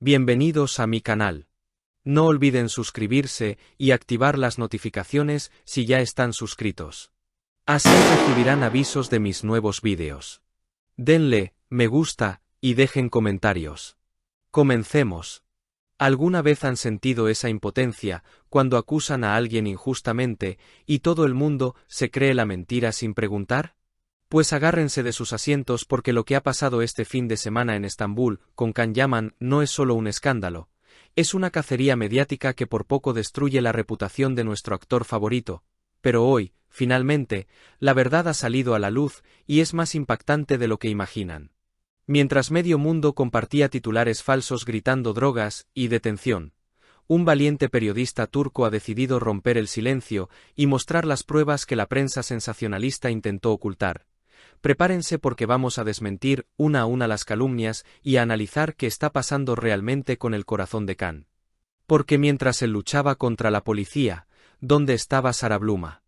Bienvenidos a mi canal. No olviden suscribirse y activar las notificaciones si ya están suscritos. Así recibirán avisos de mis nuevos vídeos. Denle me gusta y dejen comentarios. Comencemos. ¿Alguna vez han sentido esa impotencia cuando acusan a alguien injustamente y todo el mundo se cree la mentira sin preguntar? Pues agárrense de sus asientos porque lo que ha pasado este fin de semana en Estambul con Can Yaman no es solo un escándalo, es una cacería mediática que por poco destruye la reputación de nuestro actor favorito, pero hoy, finalmente, la verdad ha salido a la luz y es más impactante de lo que imaginan. Mientras medio mundo compartía titulares falsos gritando drogas y detención, un valiente periodista turco ha decidido romper el silencio y mostrar las pruebas que la prensa sensacionalista intentó ocultar. Prepárense porque vamos a desmentir una a una las calumnias y a analizar qué está pasando realmente con el corazón de Can. Porque mientras él luchaba contra la policía, ¿dónde estaba Sara Bluma?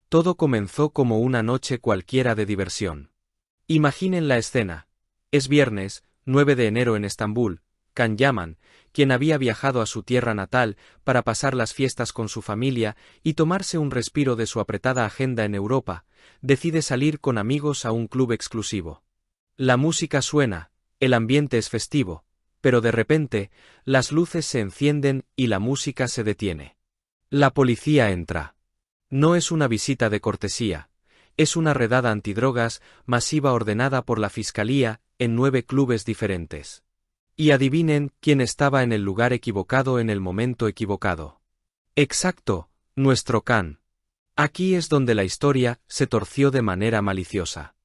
Todo comenzó como una noche cualquiera de diversión. Imaginen la escena. Es viernes, 9 de enero en Estambul. Can Yaman, quien había viajado a su tierra natal para pasar las fiestas con su familia y tomarse un respiro de su apretada agenda en Europa, decide salir con amigos a un club exclusivo. La música suena, el ambiente es festivo, pero de repente, las luces se encienden y la música se detiene. La policía entra. No es una visita de cortesía, es una redada antidrogas masiva ordenada por la fiscalía en 9 clubes diferentes. Y adivinen quién estaba en el lugar equivocado en el momento equivocado. Exacto, nuestro Can. Aquí es donde la historia se torció de manera maliciosa.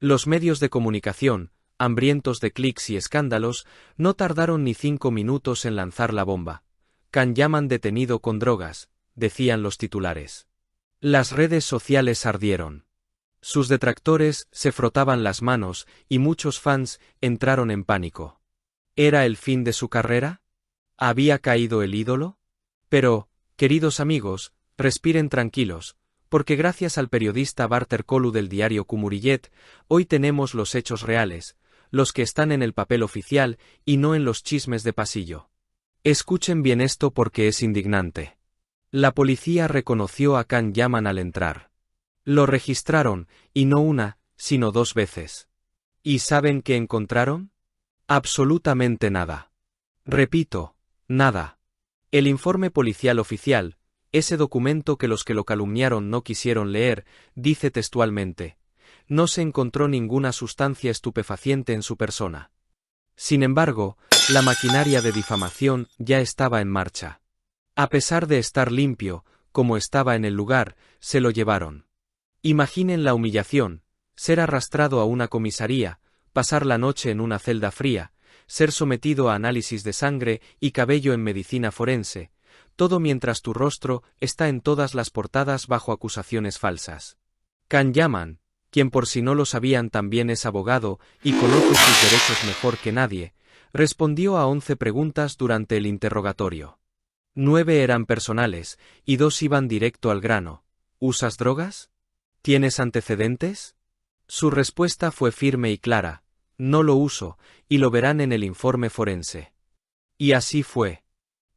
Los medios de comunicación, hambrientos de clics y escándalos, no tardaron ni 5 minutos en lanzar la bomba. Can Yaman detenido con drogas, decían los titulares. Las redes sociales ardieron. Sus detractores se frotaban las manos y muchos fans entraron en pánico. ¿Era el fin de su carrera? ¿Había caído el ídolo? Pero, queridos amigos, respiren tranquilos, porque gracias al periodista Barter Kolu del diario Cumhuriyet, hoy tenemos los hechos reales, los que están en el papel oficial y no en los chismes de pasillo. Escuchen bien esto porque es indignante. La policía reconoció a Can Yaman al entrar. Lo registraron, y no una, sino 2 veces. ¿Y saben qué encontraron? Absolutamente nada. Repito, nada. El informe policial oficial, ese documento que los que lo calumniaron no quisieron leer, dice textualmente: no se encontró ninguna sustancia estupefaciente en su persona. Sin embargo, la maquinaria de difamación ya estaba en marcha. A pesar de estar limpio, como estaba en el lugar, se lo llevaron. Imaginen la humillación, ser arrastrado a una comisaría, pasar la noche en una celda fría, ser sometido a análisis de sangre y cabello en medicina forense, todo mientras tu rostro está en todas las portadas bajo acusaciones falsas. Can Yaman, quien por si no lo sabían también es abogado y conoce sus derechos mejor que nadie, respondió a 11 preguntas durante el interrogatorio. 9 eran personales y 2 iban directo al grano. ¿Usas drogas? ¿Tienes antecedentes? Su respuesta fue firme y clara: no lo uso, y lo verán en el informe forense. Y así fue.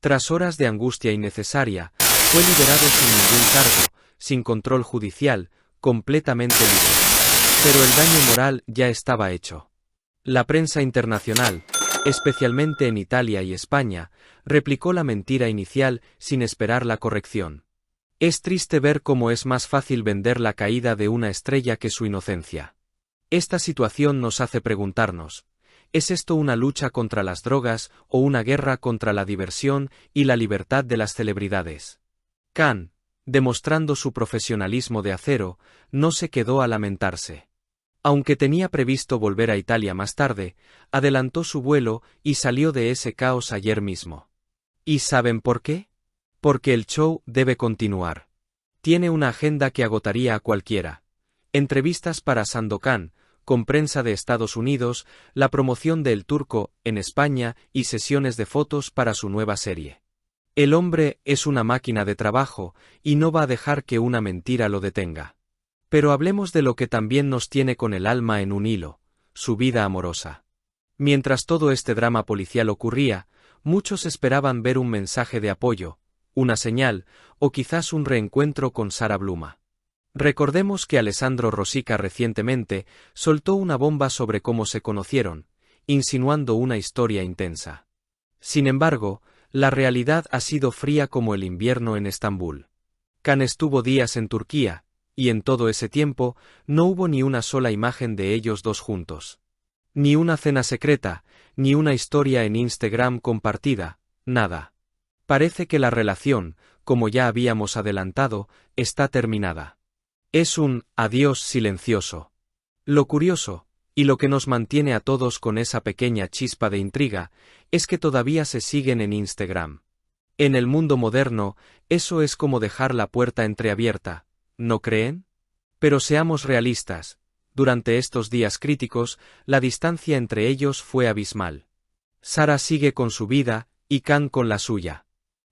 Tras horas de angustia innecesaria, fue liberado sin ningún cargo, sin control judicial, completamente libre. Pero el daño moral ya estaba hecho. La prensa internacional, especialmente en Italia y España, replicó la mentira inicial sin esperar la corrección. Es triste ver cómo es más fácil vender la caída de una estrella que su inocencia. Esta situación nos hace preguntarnos: ¿es esto una lucha contra las drogas o una guerra contra la diversión y la libertad de las celebridades? Can, demostrando su profesionalismo de acero, no se quedó a lamentarse. Aunque tenía previsto volver a Italia más tarde, adelantó su vuelo y salió de ese caos ayer mismo. ¿Y saben por qué? Porque el show debe continuar. Tiene una agenda que agotaría a cualquiera. Entrevistas para Sandokan, con prensa de Estados Unidos, la promoción de El Turco en España y sesiones de fotos para su nueva serie. El hombre es una máquina de trabajo y no va a dejar que una mentira lo detenga. Pero hablemos de lo que también nos tiene con el alma en un hilo: su vida amorosa. Mientras todo este drama policial ocurría, muchos esperaban ver un mensaje de apoyo, una señal, o quizás un reencuentro con Sara Bluma. Recordemos que Alessandro Rosica recientemente soltó una bomba sobre cómo se conocieron, insinuando una historia intensa. Sin embargo, la realidad ha sido fría como el invierno en Estambul. Can estuvo días en Turquía, y en todo ese tiempo no hubo ni una sola imagen de ellos dos juntos. Ni una cena secreta, ni una historia en Instagram compartida, nada. Parece que la relación, como ya habíamos adelantado, está terminada. Es un adiós silencioso. Lo curioso, y lo que nos mantiene a todos con esa pequeña chispa de intriga, es que todavía se siguen en Instagram. En el mundo moderno, eso es como dejar la puerta entreabierta, ¿no creen? Pero seamos realistas, durante estos días críticos, la distancia entre ellos fue abismal. Sara sigue con su vida, y Can con la suya.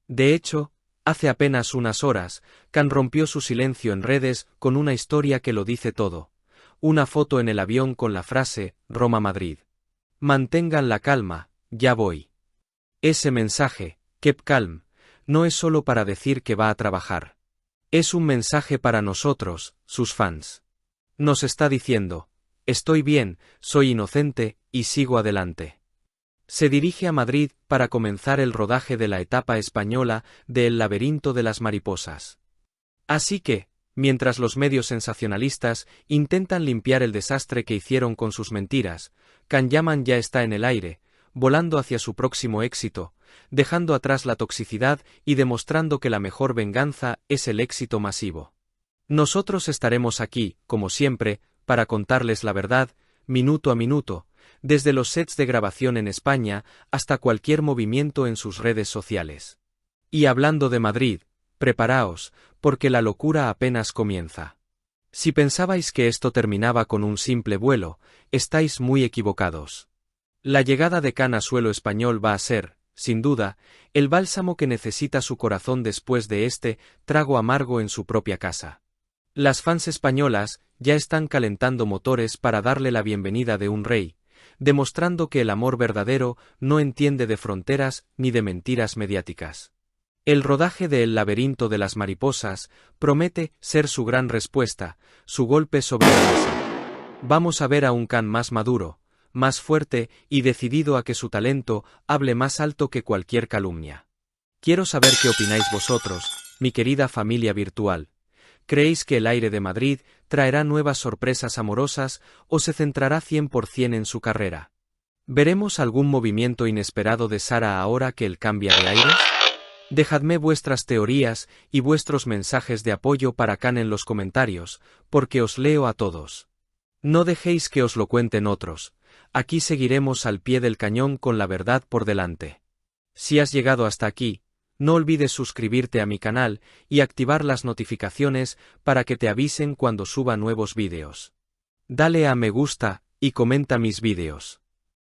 De hecho, hace apenas unas horas, Can rompió su silencio en redes con una historia que lo dice todo. Una foto en el avión con la frase, Roma-Madrid. Mantengan la calma, ya voy. Ese mensaje, keep calm, no es solo para decir que va a trabajar. Es un mensaje para nosotros, sus fans. Nos está diciendo, estoy bien, soy inocente, y sigo adelante. Se dirige a Madrid para comenzar el rodaje de la etapa española de El laberinto de las mariposas. Así que, mientras los medios sensacionalistas intentan limpiar el desastre que hicieron con sus mentiras, Can Yaman ya está en el aire, volando hacia su próximo éxito, dejando atrás la toxicidad y demostrando que la mejor venganza es el éxito masivo. Nosotros estaremos aquí, como siempre, para contarles la verdad, minuto a minuto, desde los sets de grabación en España hasta cualquier movimiento en sus redes sociales. Y hablando de Madrid, preparaos, porque la locura apenas comienza. Si pensabais que esto terminaba con un simple vuelo, estáis muy equivocados. La llegada de Can a suelo español va a ser, sin duda, el bálsamo que necesita su corazón después de este trago amargo en su propia casa. Las fans españolas ya están calentando motores para darle la bienvenida de un rey, demostrando que el amor verdadero no entiende de fronteras ni de mentiras mediáticas. El rodaje de El laberinto de las mariposas promete ser su gran respuesta, su golpe sobre la mesa. Vamos a ver a un Can más maduro, más fuerte y decidido a que su talento hable más alto que cualquier calumnia. Quiero saber qué opináis vosotros, mi querida familia virtual. ¿Creéis que el aire de Madrid traerá nuevas sorpresas amorosas o se centrará 100% en su carrera? ¿Veremos algún movimiento inesperado de Sara ahora que él cambia de aires? Dejadme vuestras teorías y vuestros mensajes de apoyo para Can en los comentarios, porque os leo a todos. No dejéis que os lo cuenten otros, aquí seguiremos al pie del cañón con la verdad por delante. Si has llegado hasta aquí, no olvides suscribirte a mi canal y activar las notificaciones para que te avisen cuando suba nuevos vídeos. Dale a me gusta y comenta mis vídeos.